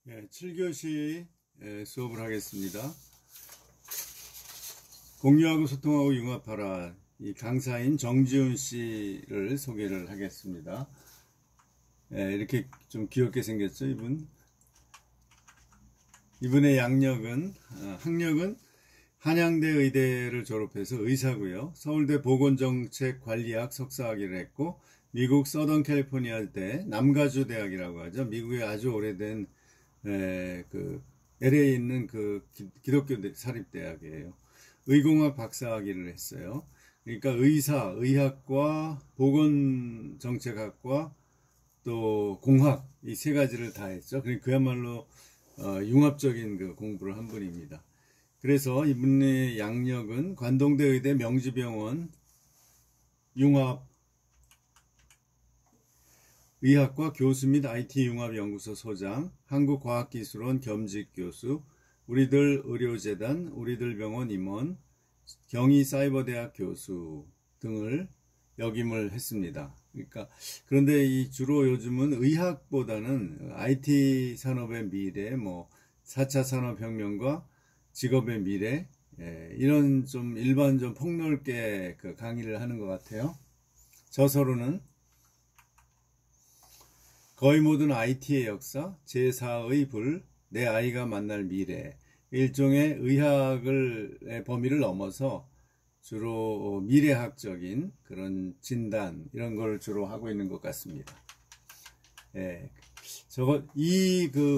7교시 수업을 하겠습니다. 공유하고 소통하고 융합하라. 이 강사인 정지훈 씨를 소개를 하겠습니다. 이렇게 좀 귀엽게 생겼죠, 이분의 학력은 한양대 의대를 졸업해서 의사고요. 서울대 보건정책관리학 석사학위를 했고, 미국 서던 캘리포니아 대 남가주 대학이라고 하죠. 미국의 아주 오래된 LA에 있는 기독교 사립대학이에요. 의공학 박사학위를 했어요. 그러니까 의학과 보건정책학과 또 공학 이 세 가지를 다 했죠. 그러니까 그야말로 융합적인 공부를 한 분입니다. 그래서 이분의 양력은 관동대 의대 명지병원 융합 의학과 교수 및 IT융합연구소 소장, 한국과학기술원 겸직교수, 우리들 의료재단, 우리들 병원 임원, 경희사이버대학 교수 등을 역임을 했습니다. 그런데 주로 요즘은 의학보다는 IT 산업의 미래, 4차 산업혁명과 직업의 미래, 이런 좀 일반 좀 폭넓게 강의를 하는 것 같아요. 저서로는 거의 모든 IT의 역사, 제4의 불, 내 아이가 만날 미래, 일종의 의학의 범위를 넘어서 주로 미래학적인 그런 진단, 이런 걸 주로 하고 있는 것 같습니다.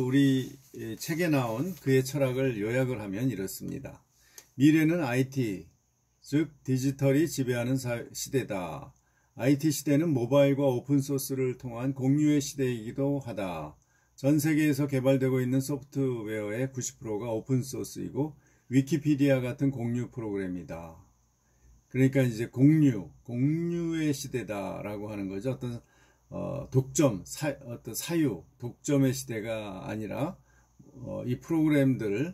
우리 책에 나온 그의 철학을 요약을 하면 이렇습니다. 미래는 IT, 즉 디지털이 지배하는 시대다. IT 시대는 모바일과 오픈소스를 통한 공유의 시대이기도 하다. 전 세계에서 개발되고 있는 소프트웨어의 90%가 오픈소스이고 위키피디아 같은 공유 프로그램이다. 그러니까 이제 공유의 시대다라고 하는 거죠. 어떤 사유, 독점의 시대가 아니라 이 프로그램들을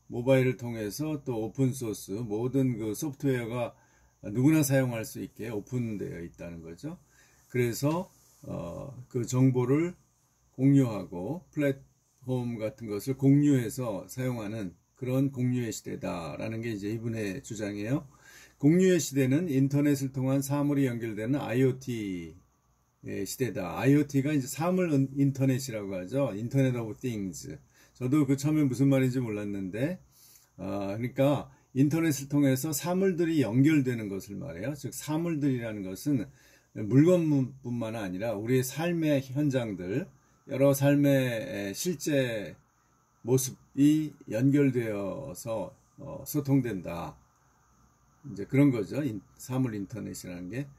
모바일을 통해서 또 오픈소스 모든 소프트웨어가 누구나 사용할 수 있게 오픈되어 있다는 거죠. 그래서 그 정보를 공유하고 플랫폼 같은 것을 공유해서 사용하는 그런 공유의 시대다라는 게 이제 이분의 주장이에요. 공유의 시대는 인터넷을 통한 사물이 연결되는 IoT 시대다. IoT가 이제 사물 인터넷이라고 하죠. 인터넷 오브 띵즈. 저도 처음에 무슨 말인지 몰랐는데, 그러니까 인터넷을 통해서 사물들이 연결되는 것을 말해요. 즉 사물들이라는 것은 물건뿐만 아니라 우리의 삶의 현장들, 여러 삶의 실제 모습이 연결되어서 소통된다. 이제 그런 거죠. 사물 인터넷이라는 게.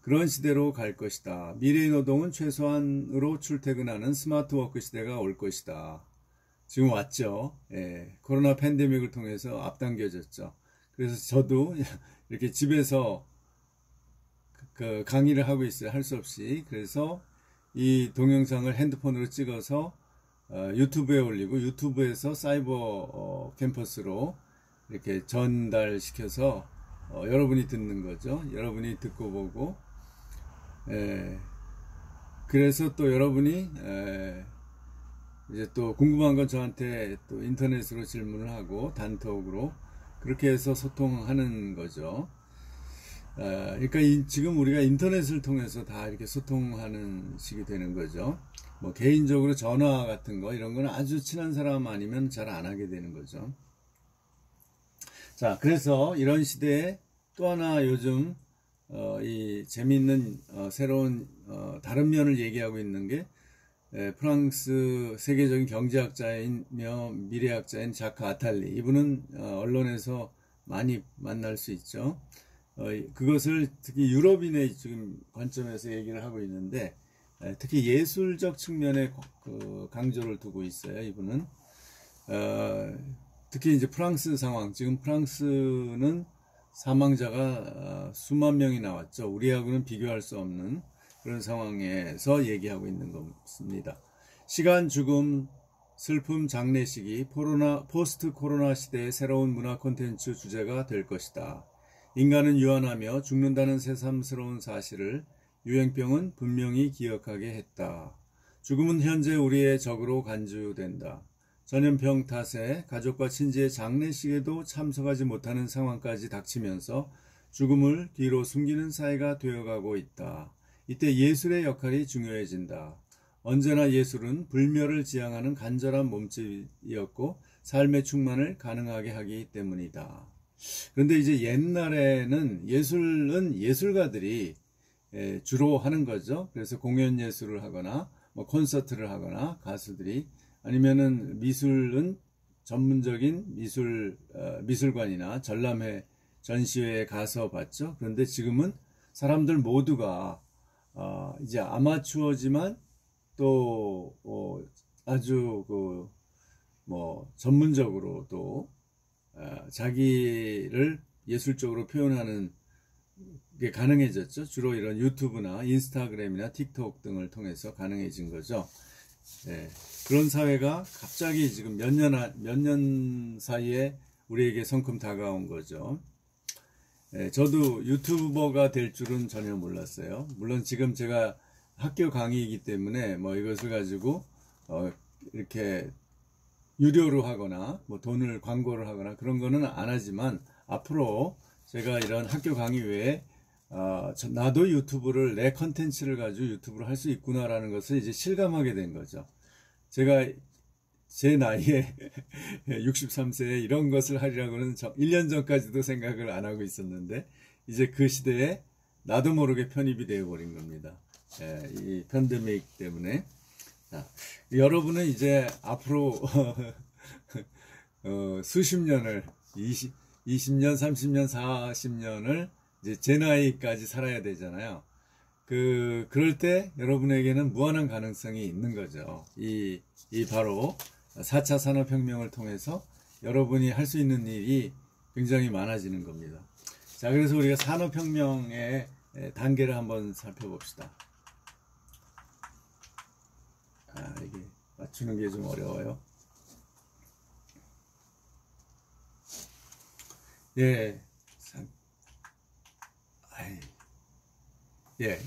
그런 시대로 갈 것이다. 미래의 노동은 최소한으로 출퇴근하는 스마트워크 시대가 올 것이다. 지금 왔죠. 코로나 팬데믹을 통해서 앞당겨졌죠. 그래서 저도 이렇게 집에서 강의를 하고 있어요. 할 수 없이. 그래서 이 동영상을 핸드폰으로 찍어서 유튜브에 올리고 유튜브에서 사이버 캠퍼스로 이렇게 전달시켜서 여러분이 듣는 거죠. 여러분이 듣고 보고 그래서 또 여러분이 이제 또 궁금한 건 저한테 또 인터넷으로 질문을 하고 단톡으로 그렇게 해서 소통하는 거죠. 그러니까 지금 우리가 인터넷을 통해서 다 이렇게 소통하는 식이 되는 거죠. 개인적으로 전화 같은 거 이런 거는 아주 친한 사람 아니면 잘 안 하게 되는 거죠. 자, 그래서 이런 시대에 또 하나 요즘 이 재미있는 새로운 다른 면을 얘기하고 있는 게 프랑스 세계적인 경제학자이며 미래학자인 자크 아탈리. 이분은 언론에서 많이 만날 수 있죠. 그것을 특히 유럽인의 지금 관점에서 얘기를 하고 있는데 특히 예술적 측면에 강조를 두고 있어요. 이분은 특히 이제 프랑스 상황, 지금 프랑스는 사망자가 수만 명이 나왔죠. 우리하고는 비교할 수 없는 그런 상황에서 얘기하고 있는 겁니다. 시간, 죽음, 슬픔, 장례식이 포스트 코로나 시대의 새로운 문화 콘텐츠 주제가 될 것이다. 인간은 유한하며 죽는다는 새삼스러운 사실을 유행병은 분명히 기억하게 했다. 죽음은 현재 우리의 적으로 간주된다. 전염병 탓에 가족과 친지의 장례식에도 참석하지 못하는 상황까지 닥치면서 죽음을 뒤로 숨기는 사회가 되어가고 있다. 이때 예술의 역할이 중요해진다. 언제나 예술은 불멸을 지향하는 간절한 몸짓이었고 삶의 충만을 가능하게 하기 때문이다. 그런데 이제 옛날에는 예술은 예술가들이 주로 하는 거죠. 그래서 공연 예술을 하거나 뭐 콘서트를 하거나 가수들이, 아니면은 미술은 전문적인 미술관이나 전람회 전시회에 가서 봤죠. 그런데 지금은 사람들 모두가 이제 아마추어지만 또 아주 전문적으로 또 자기를 예술적으로 표현하는 게 가능해졌죠. 주로 이런 유튜브나 인스타그램이나 틱톡 등을 통해서 가능해진 거죠. 네, 그런 사회가 갑자기 지금 몇 년 사이에 우리에게 성큼 다가온 거죠. 네, 저도 유튜버가 될 줄은 전혀 몰랐어요. 물론 지금 제가 학교 강의이기 때문에 뭐 이것을 가지고 이렇게 유료로 하거나 뭐 돈을 광고를 하거나 그런 거는 안 하지만, 앞으로 제가 이런 학교 강의 외에 나도 유튜브를, 내 컨텐츠를 가지고 유튜브를 할 수 있구나라는 것을 이제 실감하게 된 거죠. 제가 제 나이에 63세에 이런 것을 하리라고는 1년 전까지도 생각을 안 하고 있었는데, 이제 그 시대에 나도 모르게 편입이 되어 버린 겁니다. 이 팬데믹 때문에. 자, 여러분은 이제 앞으로 수십 년을 20년, 30년, 40년을 이제 제 나이까지 살아야 되잖아요. 그럴 때 여러분에게는 무한한 가능성이 있는 거죠. 이 바로 4차 산업혁명을 통해서 여러분이 할 수 있는 일이 굉장히 많아지는 겁니다. 자, 그래서 우리가 산업혁명의 단계를 한번 살펴봅시다. 이게 맞추는 게 좀 어려워요. 예.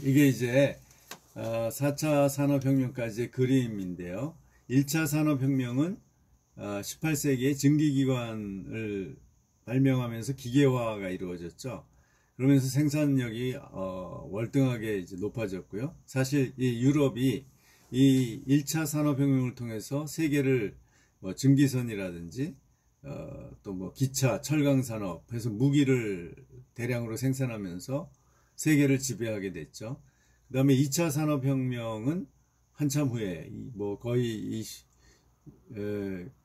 이게 이제 4차 산업혁명까지의 그림인데요. 1차 산업혁명은 18세기에 증기기관을 발명하면서 기계화가 이루어졌죠. 그러면서 생산력이 월등하게 이제 높아졌고요. 사실 이 유럽이 이 1차 산업혁명을 통해서 세계를 뭐 증기선이라든지 또 뭐 기차, 철강산업 해서 무기를 대량으로 생산하면서 세계를 지배하게 됐죠. 그 다음에 2차 산업혁명은 한참 후에 뭐 거의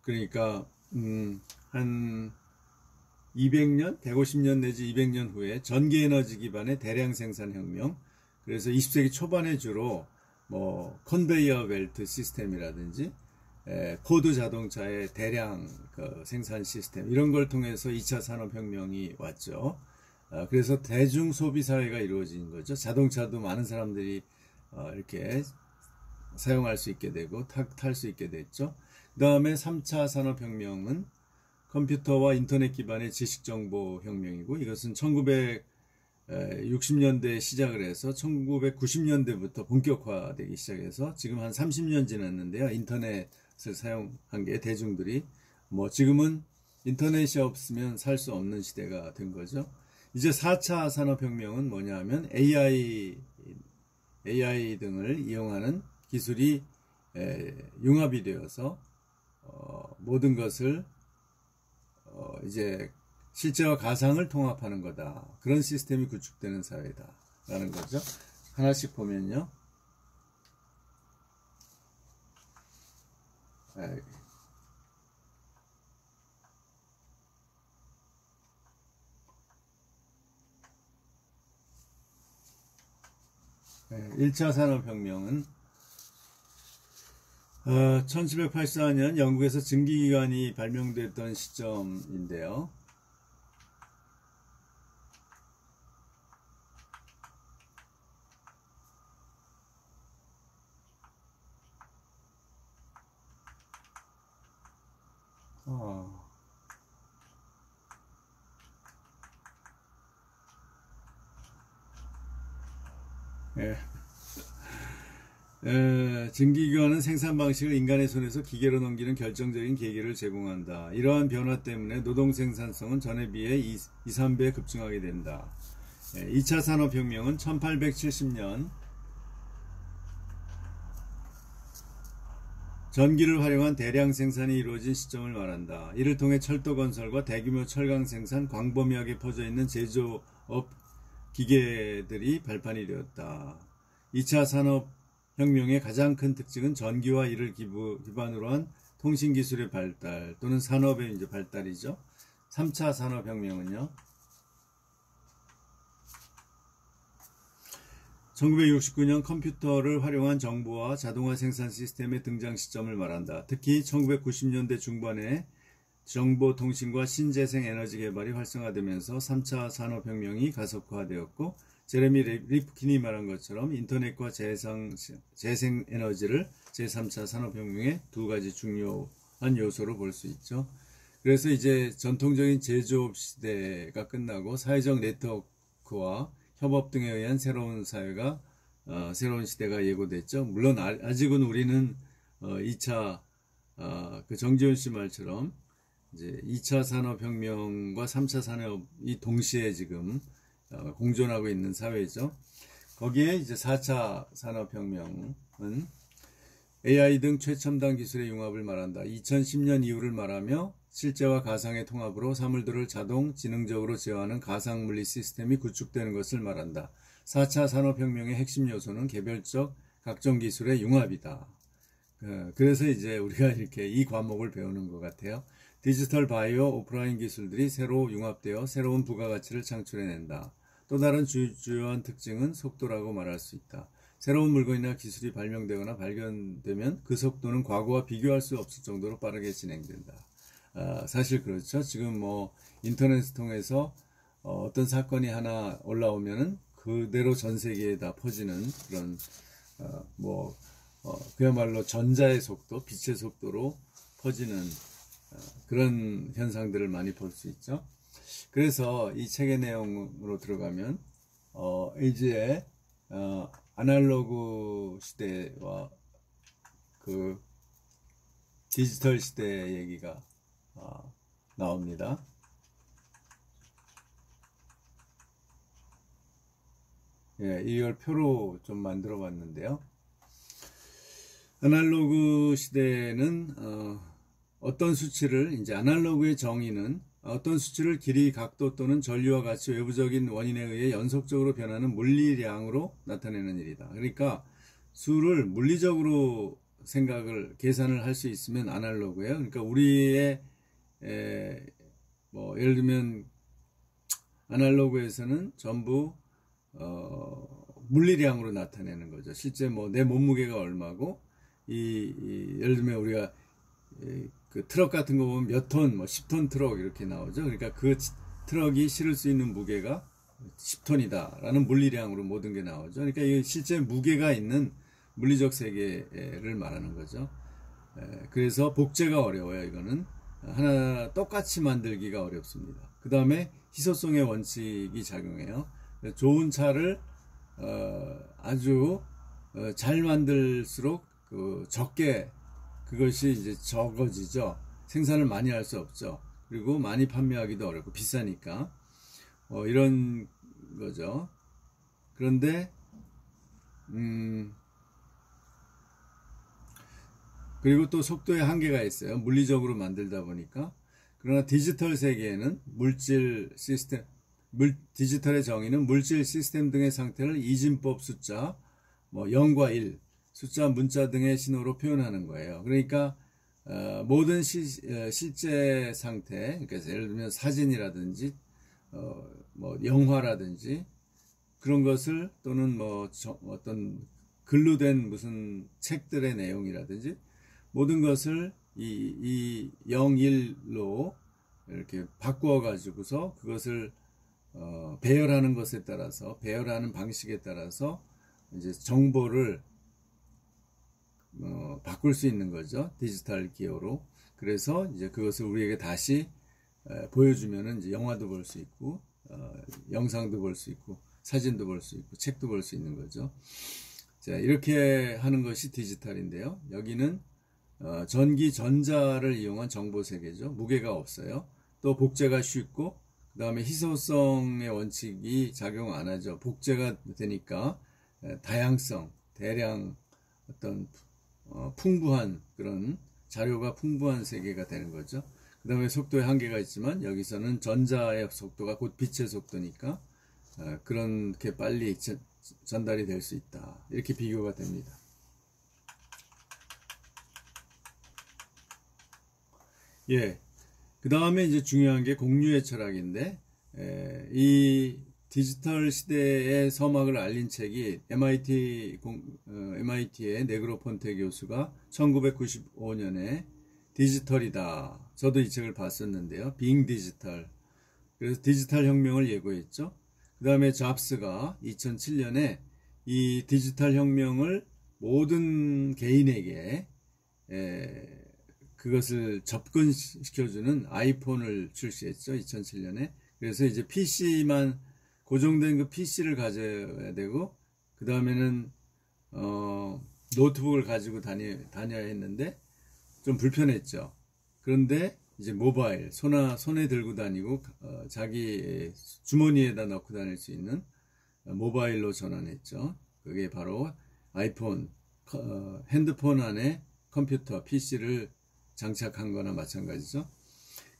그러니까 한 200년, 150년 내지 200년 후에 전기에너지 기반의 대량 생산혁명, 그래서 20세기 초반에 주로 뭐 컨베이어 벨트 시스템이라든지 포드 자동차의 대량 생산 시스템, 이런 걸 통해서 2차 산업혁명이 왔죠. 그래서 대중 소비 사회가 이루어진 거죠. 자동차도 많은 사람들이 이렇게 사용할 수 있게 되고 탈 수 있게 됐죠. 그 다음에 3차 산업혁명은 컴퓨터와 인터넷 기반의 지식정보혁명이고, 이것은 1960년대에 시작을 해서 1990년대부터 본격화되기 시작해서 지금 한 30년 지났는데요. 인터넷을 사용한 게 대중들이 뭐 지금은 인터넷이 없으면 살 수 없는 시대가 된 거죠. 이제 4차 산업혁명은 뭐냐 하면 AI 등을 이용하는 기술이 융합이 되어서 모든 것을 이제 실제와 가상을 통합하는 거다. 그런 시스템이 구축되는 사회다 라는 거죠. 하나씩 보면요. 1차 산업혁명은 1784년 영국에서 증기기관이 발명됐던 시점인데요. 증기기관은 생산 방식을 인간의 손에서 기계로 넘기는 결정적인 계기를 제공한다. 이러한 변화 때문에 노동 생산성은 전에 비해 2, 3배 급증하게 된다. 2차 산업혁명은 1870년 전기를 활용한 대량 생산이 이루어진 시점을 말한다. 이를 통해 철도 건설과 대규모 철강 생산, 광범위하게 퍼져 있는 제조업 기계들이 발판이 되었다. 2차 산업혁명의 가장 큰 특징은 전기와 이를 기반으로 한 통신기술의 발달 또는 산업의 이제 발달이죠. 3차 산업혁명은요. 1969년 컴퓨터를 활용한 정보와 자동화 생산 시스템의 등장 시점을 말한다. 특히 1990년대 중반에 정보통신과 신재생 에너지 개발이 활성화되면서 3차 산업혁명이 가속화되었고, 제레미 리프킨이 말한 것처럼 인터넷과 재생에너지를 제3차 산업혁명의 두 가지 중요한 요소로 볼 수 있죠. 그래서 이제 전통적인 제조업 시대가 끝나고 사회적 네트워크와 협업 등에 의한 새로운 사회가 새로운 시대가 예고됐죠. 물론 아직은 우리는 2차 그 정지훈 씨 말처럼 이제 2차 산업혁명과 3차 산업이 동시에 지금 공존하고 있는 사회죠. 거기에 이제 4차 산업혁명은 AI 등 최첨단 기술의 융합을 말한다. 2010년 이후를 말하며 실제와 가상의 통합으로 사물들을 자동, 지능적으로 제어하는 가상물리 시스템이 구축되는 것을 말한다. 4차 산업혁명의 핵심 요소는 개별적 각종 기술의 융합이다. 그래서 이제 우리가 이렇게 이 과목을 배우는 것 같아요. 디지털, 바이오, 오프라인 기술들이 새로 융합되어 새로운 부가가치를 창출해낸다. 또 다른 주요한 특징은 속도라고 말할 수 있다. 새로운 물건이나 기술이 발명되거나 발견되면 그 속도는 과거와 비교할 수 없을 정도로 빠르게 진행된다. 사실 그렇죠. 지금 뭐 인터넷을 통해서 어떤 사건이 하나 올라오면은 그대로 전 세계에 다 퍼지는 그런 그야말로 전자의 속도, 빛의 속도로 퍼지는 그런 현상들을 많이 볼 수 있죠. 그래서 이 책의 내용으로 들어가면 이제 아날로그 시대와 그 디지털 시대 얘기가 나옵니다. 예, 이걸 표로 좀 만들어 봤는데요. 아날로그 시대는 어떤 수치를 이제 아날로그의 정의는 어떤 수치를 길이, 각도 또는 전류와 같이 외부적인 원인에 의해 연속적으로 변하는 물리량으로 나타내는 일이다. 그러니까 수를 물리적으로 계산을 할 수 있으면 아날로그예요. 그러니까 우리의 예를 들면 아날로그에서는 전부 물리량으로 나타내는 거죠. 실제 내 몸무게가 얼마고 예를 들면 우리가 그 트럭 같은 거 보면 몇 톤, 10톤 트럭 이렇게 나오죠. 그러니까 그 트럭이 실을 수 있는 무게가 10톤이다 라는 물리량으로 모든 게 나오죠. 그러니까 이 실제 무게가 있는 물리적 세계를 말하는 거죠. 그래서 복제가 어려워요. 이거는 하나 똑같이 만들기가 어렵습니다. 그 다음에 희소성의 원칙이 작용해요. 좋은 차를 아주 잘 만들수록 적게 그것이 이제 적어지죠. 생산을 많이 할 수 없죠. 그리고 많이 판매하기도 어렵고 비싸니까 이런 거죠. 그런데 그리고 또 속도의 한계가 있어요. 물리적으로 만들다 보니까. 그러나 디지털 세계에는 디지털의 정의는 물질, 시스템 등의 상태를 이진법 숫자, 0과 1, 숫자, 문자 등의 신호로 표현하는 거예요. 그러니까 모든 실제 상태, 그러니까 예를 들면 사진이라든지 영화라든지 그런 것을 또는 어떤 글로 된 무슨 책들의 내용이라든지 모든 것을 이 0, 1로 이렇게 바꾸어 가지고서 그것을 배열하는 것에 따라서 배열하는 방식에 따라서 이제 정보를 바꿀 수 있는 거죠. 디지털 기어로. 그래서 이제 그것을 우리에게 다시 보여주면은 이제 영화도 볼 수 있고 영상도 볼 수 있고 사진도 볼 수 있고 책도 볼 수 있는 거죠. 자, 이렇게 하는 것이 디지털인데요. 여기는 전기 전자를 이용한 정보 세계죠. 무게가 없어요. 또 복제가 쉽고, 그 다음에 희소성의 원칙이 작용 안 하죠. 복제가 되니까 다양성, 대량 어떤 풍부한 그런 자료가 풍부한 세계가 되는 거죠. 그 다음에 속도에 한계가 있지만 여기서는 전자의 속도가 곧 빛의 속도니까 그렇게 빨리 전달이 될 수 있다. 이렇게 비교가 됩니다. 예. 그 다음에 이제 중요한 게 공유의 철학인데, 이 디지털 시대의 서막을 알린 책이 MIT의 네그로폰테 교수가 1995년에 디지털이다. 저도 이 책을 봤었는데요. Being Digital. 그래서 디지털 혁명을 예고했죠. 그 다음에 잡스가 2007년에 이 디지털 혁명을 모든 개인에게 그것을 접근시켜주는 아이폰을 출시했죠. 2007년에. 그래서 이제 PC만 고정된 그 PC를 가져야 되고, 그 다음에는 노트북을 가지고 다녀야 했는데 좀 불편했죠. 그런데 이제 모바일, 손에 들고 다니고 자기 주머니에다 넣고 다닐 수 있는 모바일로 전환했죠. 그게 바로 아이폰, 핸드폰 안에 컴퓨터, PC를 장착한 거나 마찬가지죠.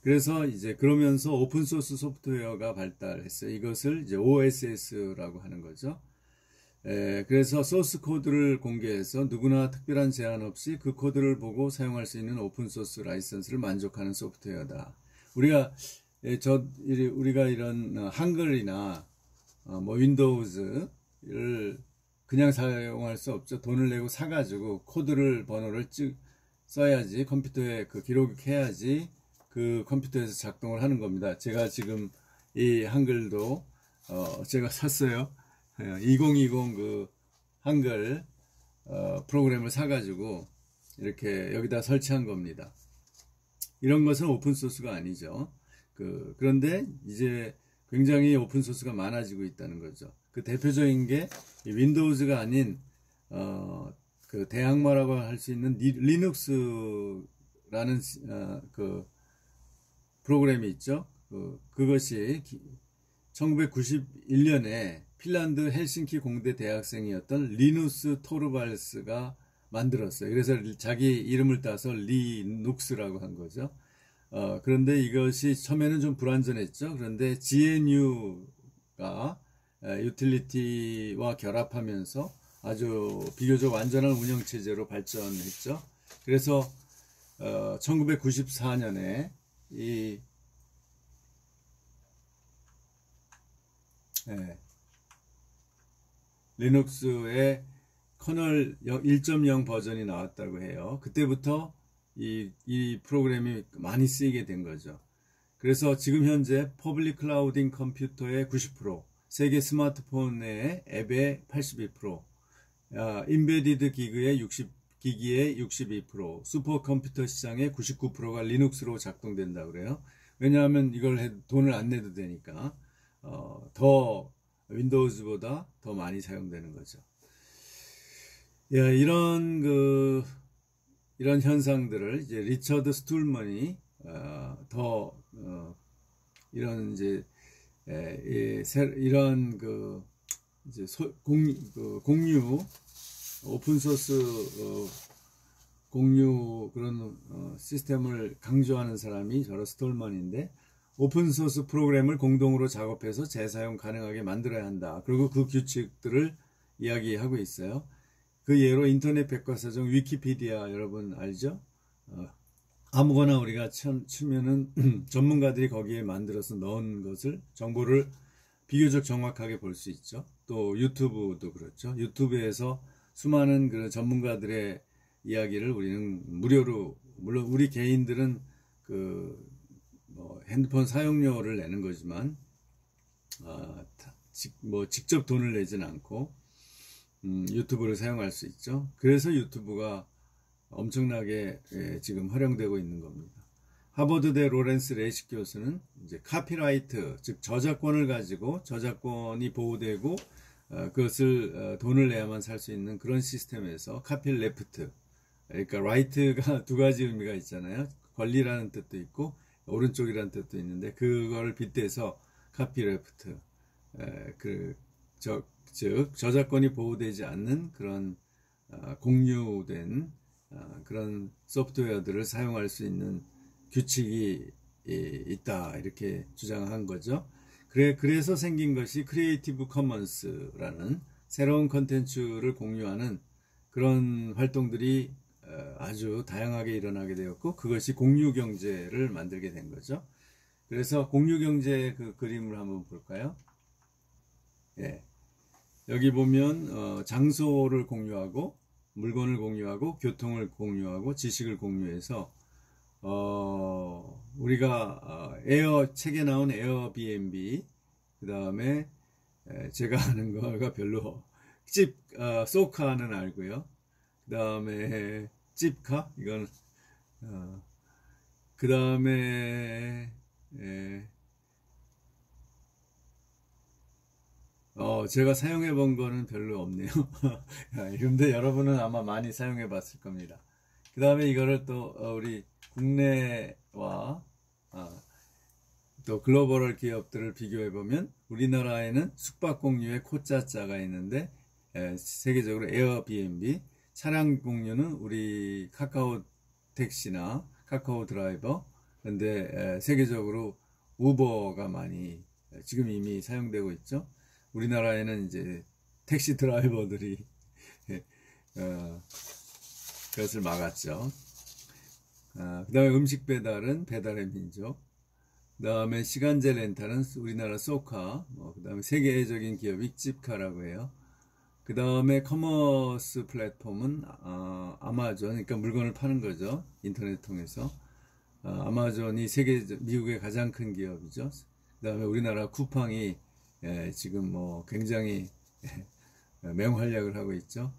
그래서 이제 그러면서 오픈소스 소프트웨어가 발달했어요. 이것을 이제 OSS라고 하는 거죠. 그래서 소스 코드를 공개해서 누구나 특별한 제한 없이 그 코드를 보고 사용할 수 있는 오픈소스 라이선스를 만족하는 소프트웨어다. 우리가 이런 한글이나 뭐 윈도우즈를 그냥 사용할 수 없죠. 돈을 내고 사가지고 번호를 써야지, 컴퓨터에 기록해야지 그 컴퓨터에서 작동을 하는 겁니다. 제가 지금 이 한글도 제가 샀어요. 2020 그 한글 프로그램을 사가지고 이렇게 여기다 설치한 겁니다. 이런 것은 오픈소스가 아니죠. 그런데 이제 굉장히 오픈소스가 많아지고 있다는 거죠. 그 대표적인 게 윈도우즈가 아닌 그 대항마라고 할 수 있는 리눅스라는 그 프로그램이 있죠. 그것이 1991년에 핀란드 헬싱키 공대 대학생이었던 리누스 토르발스가 만들었어요. 그래서 자기 이름을 따서 리눅스라고 한 거죠. 그런데 이것이 처음에는 좀 불완전했죠. 그런데 GNU가 유틸리티와 결합하면서 아주 비교적 완전한 운영체제로 발전했죠. 그래서 1994년에 리눅스의 커널 1.0 버전이 나왔다고 해요. 그때부터 이 프로그램이 많이 쓰이게 된 거죠. 그래서 지금 현재 퍼블릭 클라우딩 컴퓨터의 90%, 세계 스마트폰의 앱의 82%, 인베디드 기기의 62%, 슈퍼컴퓨터 시장의 99%가 리눅스로 작동된다고 그래요. 왜냐하면 이걸 돈을 안 내도 되니까 더 윈도우즈보다 더 많이 사용되는 거죠. 이런 현상들을 이제 리처드 스툴먼이 이런 이제 이런 이제 공유 오픈소스 공유 그런 시스템을 강조하는 사람이 저로 스톨먼인데, 오픈소스 프로그램을 공동으로 작업해서 재사용 가능하게 만들어야 한다. 그리고 그 규칙들을 이야기하고 있어요. 그 예로 인터넷 백과사전 위키피디아 여러분 알죠? 아무거나 우리가 치면은 전문가들이 거기에 만들어서 넣은 것을 정보를 비교적 정확하게 볼 수 있죠. 또 유튜브도 그렇죠. 유튜브에서 수많은 그 전문가들의 이야기를 우리는 무료로, 물론 우리 개인들은 핸드폰 사용료를 내는 거지만 직접 돈을 내진 않고 유튜브를 사용할 수 있죠. 그래서 유튜브가 엄청나게 지금 활용되고 있는 겁니다. 하버드대 로렌스 레식 교수는 이제 카피라이트, 즉 저작권을 가지고 저작권이 보호되고 그것을 돈을 내야만 살 수 있는 그런 시스템에서 카필 레프트, 그러니까 라이트가 두 가지 의미가 있잖아요. 권리라는 뜻도 있고 오른쪽이라는 뜻도 있는데 그거를 빗대서 카피 레프트, 즉 저작권이 보호되지 않는 그런 공유된 그런 소프트웨어들을 사용할 수 있는 규칙이 있다, 이렇게 주장한 거죠. 그래서 생긴 것이 크리에이티브 커먼스라는 새로운 컨텐츠를 공유하는 그런 활동들이 아주 다양하게 일어나게 되었고, 그것이 공유경제를 만들게 된 거죠. 그래서 공유경제 그 그림을 한번 볼까요? 예. 여기 보면 장소를 공유하고 물건을 공유하고 교통을 공유하고 지식을 공유해서 우리가 책에 나온 에어비앤비, 그 다음에 제가 아는 거가 별로 소카는 알고요. 그 다음에 찝카, 이건 그 다음에 제가 사용해 본 거는 별로 없네요. 근데 여러분은 아마 많이 사용해 봤을 겁니다. 그 다음에 이거를 또 우리 국내와 또 글로벌 기업들을 비교해 보면 우리나라에는 숙박 공유의 코짜짜가 있는데 세계적으로 에어비앤비, 차량 공유는 우리 카카오 택시나 카카오 드라이버, 근데 세계적으로 우버가 많이 지금 이미 사용되고 있죠. 우리나라에는 이제 택시 드라이버들이 그것을 막았죠. 그 다음에 음식 배달은 배달의 민족, 그 다음에 시간제 렌탈은 우리나라 소카, 그 다음에 세계적인 기업이 찝카라고 해요. 그 다음에 커머스 플랫폼은 아마존, 그러니까 물건을 파는 거죠. 인터넷 통해서. 아마존이 미국의 가장 큰 기업이죠. 그 다음에 우리나라 쿠팡이 지금 굉장히 맹활약을 하고 있죠.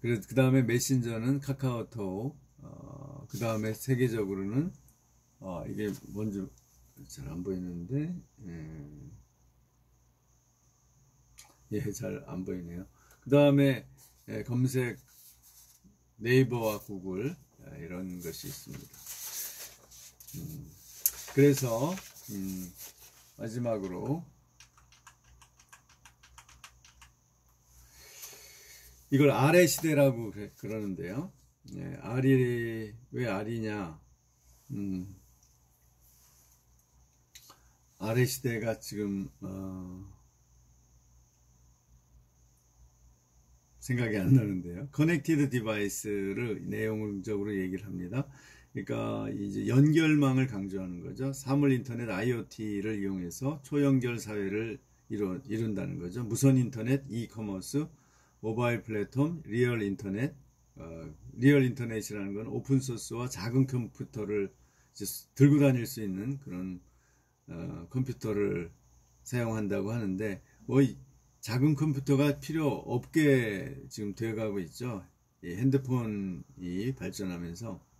그 다음에 메신저는 카카오톡, 그 다음에 세계적으로는 이게 뭔지 잘 안 보이는데, 잘 안 보이네요. 그 다음에 검색 네이버와 구글, 이런 것이 있습니다. 그래서 마지막으로 이걸 R의 시대라고 그러는데요. 왜 R이냐? R의 시대가 지금 생각이 안 나는데요. 커넥티드 디바이스를 내용적으로 얘기를 합니다. 그러니까 이제 연결망을 강조하는 거죠. 사물 인터넷 IoT를 이용해서 초연결 사회를 이룬다는 거죠. 무선 인터넷, 이커머스, 모바일 플랫폼, 리얼 인터넷. 리얼 인터넷이라는 건 오픈 소스와 작은 컴퓨터를 이제 들고 다닐 수 있는 그런 컴퓨터를 사용한다고 하는데, 작은 컴퓨터가 필요 없게 지금 되어가고 있죠. 이 핸드폰이 발전하면서.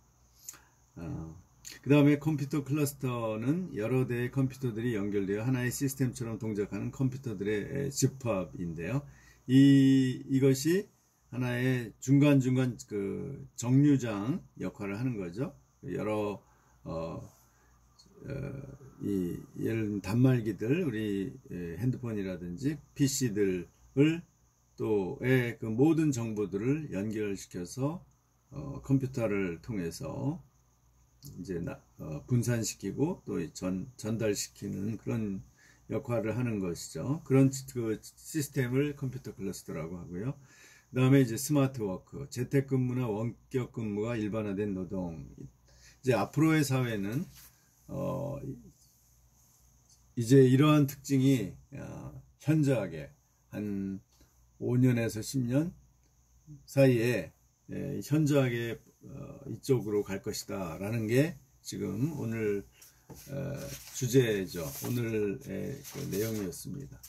그 다음에 컴퓨터 클러스터는 여러 대의 컴퓨터들이 연결되어 하나의 시스템처럼 동작하는 컴퓨터들의 집합인데요. 이것이 하나의 중간중간 그 정류장 역할을 하는 거죠. 여러 예를 들면 단말기들, 우리 핸드폰이라든지 PC들을 또의 그 모든 정보들을 연결시켜서 컴퓨터를 통해서 이제 분산시키고 또 전달시키는 그런 역할을 하는 것이죠. 그런 그 시스템을 컴퓨터 클러스터라고 하고요. 그 다음에 이제 스마트워크, 재택근무나 원격근무가 일반화된 노동. 이제 앞으로의 사회는 이제 이러한 특징이 현저하게 한 5년에서 10년 사이에 현저하게 이쪽으로 갈 것이다 라는 게 지금 오늘 주제죠. 오늘의 그 내용이었습니다.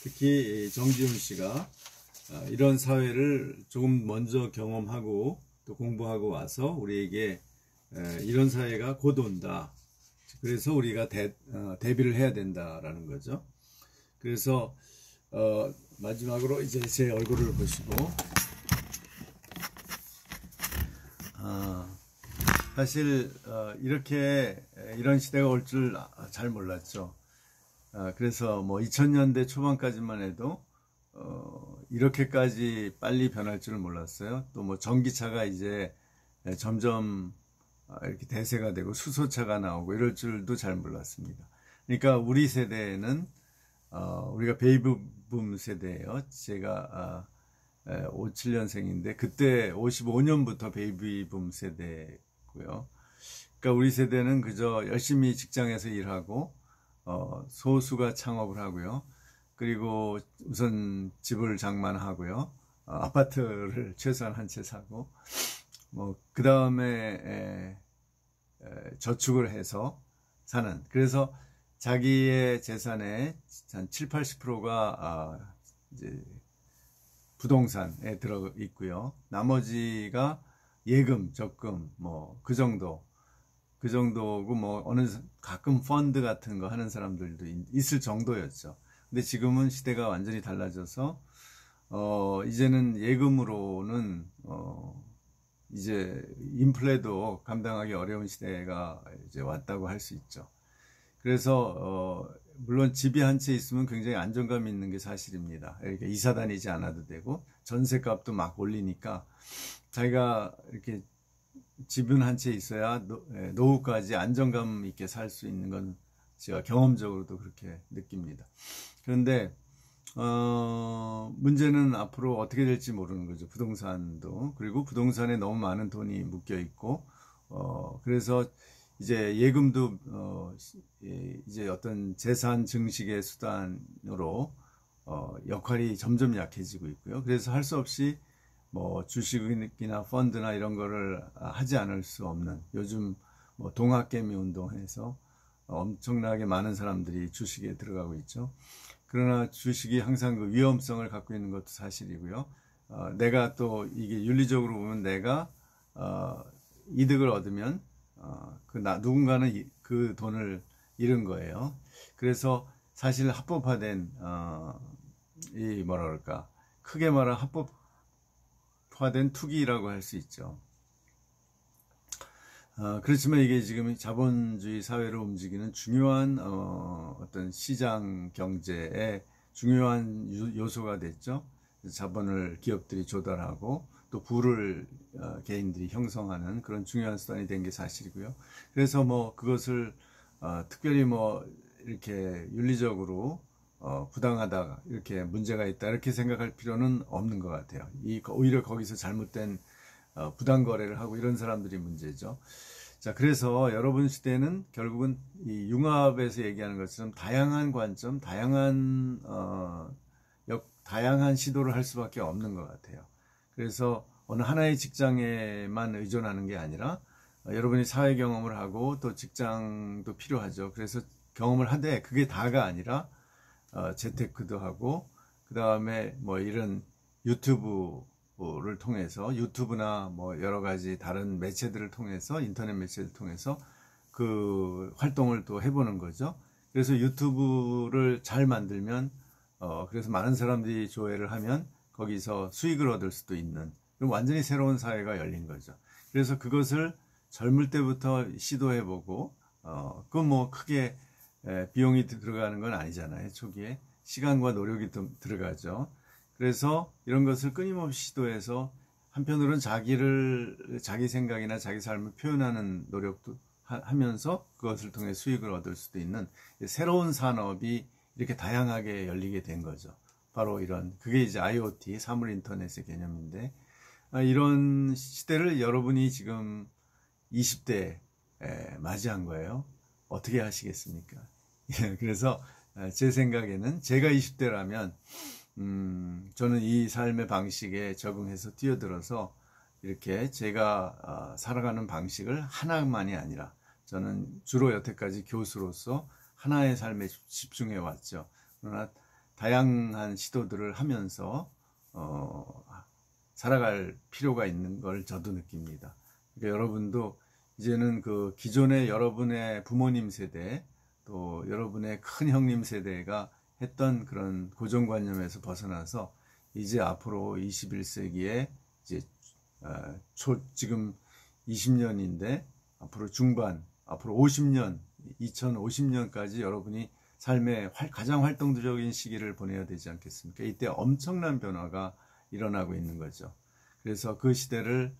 특히 정지훈 씨가 이런 사회를 조금 먼저 경험하고 또 공부하고 와서 우리에게 이런 사회가 곧 온다. 그래서 우리가 대비를 해야 된다라는 거죠. 그래서 마지막으로 이제 제 얼굴을 보시고, 사실 이렇게 이런 시대가 올 줄 잘 몰랐죠. 그래서 뭐 2000년대 초반까지만 해도 이렇게까지 빨리 변할 줄은 몰랐어요. 또 뭐 전기차가 이제 점점 이렇게 대세가 되고 수소차가 나오고 이럴 줄도 잘 몰랐습니다. 그러니까 우리 세대는 우리가 베이비붐 세대예요. 제가 57년생인데 그때 55년부터 베이비붐 세대고요. 그러니까 우리 세대는 그저 열심히 직장에서 일하고 소수가 창업을 하고요. 그리고 우선 집을 장만하고요. 아파트를 최소한 한 채 사고 그 다음에 저축을 해서 사는. 그래서 자기의 재산의 한 7, 80%가 이제 부동산에 들어 있고요. 나머지가 예금, 적금, 그 정도고 가끔 펀드 같은 거 하는 사람들도 있을 정도였죠. 근데 지금은 시대가 완전히 달라져서 이제는 예금으로는 이제 인플레도 감당하기 어려운 시대가 이제 왔다고 할 수 있죠. 그래서 물론 집이 한 채 있으면 굉장히 안정감 있는 게 사실입니다. 이렇게 이사 다니지 않아도 되고 전세값도 막 올리니까 자기가 이렇게 집은 한 채 있어야 노후까지 안정감 있게 살 수 있는 건 제가 경험적으로도 그렇게 느낍니다. 그런데 문제는 앞으로 어떻게 될지 모르는 거죠. 부동산도. 그리고 부동산에 너무 많은 돈이 묶여 있고 그래서 이제 예금도 이제 어떤 재산 증식의 수단으로 역할이 점점 약해지고 있고요. 그래서 할 수 없이 주식이나 펀드나 이런 거를 하지 않을 수 없는, 요즘 동학개미 운동해서 엄청나게 많은 사람들이 주식에 들어가고 있죠. 그러나 주식이 항상 그 위험성을 갖고 있는 것도 사실이고요. 내가 또 이게 윤리적으로 보면 내가 이득을 얻으면 누군가는 그 돈을 잃은 거예요. 그래서 사실 합법화된 크게 말하면 합법화된 투기라고 할 수 있죠. 그렇지만 이게 지금 자본주의 사회를 움직이는 중요한 어떤 시장 경제의 중요한 요소가 됐죠. 자본을 기업들이 조달하고 또 부를 개인들이 형성하는 그런 중요한 수단이 된 게 사실이고요. 그래서 그것을 특별히 이렇게 윤리적으로 부당하다, 이렇게 문제가 있다, 이렇게 생각할 필요는 없는 것 같아요. 오히려 거기서 잘못된 부당 거래를 하고 이런 사람들이 문제죠. 자, 그래서 여러분 시대는 결국은 이 융합에서 얘기하는 것처럼 다양한 관점, 다양한 시도를 할 수밖에 없는 것 같아요. 그래서 어느 하나의 직장에만 의존하는 게 아니라 여러분이 사회 경험을 하고 또 직장도 필요하죠. 그래서 경험을 하되 그게 다가 아니라 재테크도 하고 그 다음에 이런 유튜브를 통해서, 유튜브나 여러 가지 다른 매체들을 통해서, 인터넷 매체를 통해서 그 활동을 또 해보는 거죠. 그래서 유튜브를 잘 만들면 그래서 많은 사람들이 조회를 하면 거기서 수익을 얻을 수도 있는, 그럼 완전히 새로운 사회가 열린 거죠. 그래서 그것을 젊을 때부터 시도해보고 그건 크게 비용이 들어가는 건 아니잖아요. 초기에 시간과 노력이 좀 들어가죠. 그래서 이런 것을 끊임없이 시도해서 한편으로는 자기 생각이나 자기 삶을 표현하는 노력도 하면서 그것을 통해 수익을 얻을 수도 있는 새로운 산업이 이렇게 다양하게 열리게 된 거죠. 바로 그게 이제 IoT, 사물 인터넷의 개념인데, 이런 시대를 여러분이 지금 20대에 맞이한 거예요. 어떻게 하시겠습니까? 그래서 제 생각에는 제가 20대라면 저는 이 삶의 방식에 적응해서 뛰어들어서 이렇게 제가 살아가는 방식을 하나만이 아니라, 저는 주로 여태까지 교수로서 하나의 삶에 집중해 왔죠. 그러나 다양한 시도들을 하면서 살아갈 필요가 있는 걸 저도 느낍니다. 그러니까 여러분도 이제는 그 기존의 여러분의 부모님 세대, 또 여러분의 큰 형님 세대가 했던 그런 고정관념에서 벗어나서 이제 앞으로 21세기에 이제 지금 20년인데 앞으로 중반, 앞으로 50년, 2050년까지 여러분이 삶의 가장 활동적인 시기를 보내야 되지 않겠습니까? 이때 엄청난 변화가 일어나고 있는 거죠. 그래서 그 시대를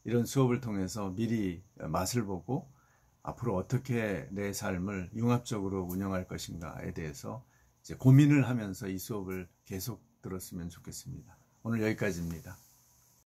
이런 수업을 통해서 미리 맛을 보고 앞으로 어떻게 내 삶을 융합적으로 운영할 것인가에 대해서 이제 고민을 하면서 이 수업을 계속 들었으면 좋겠습니다. 오늘 여기까지입니다.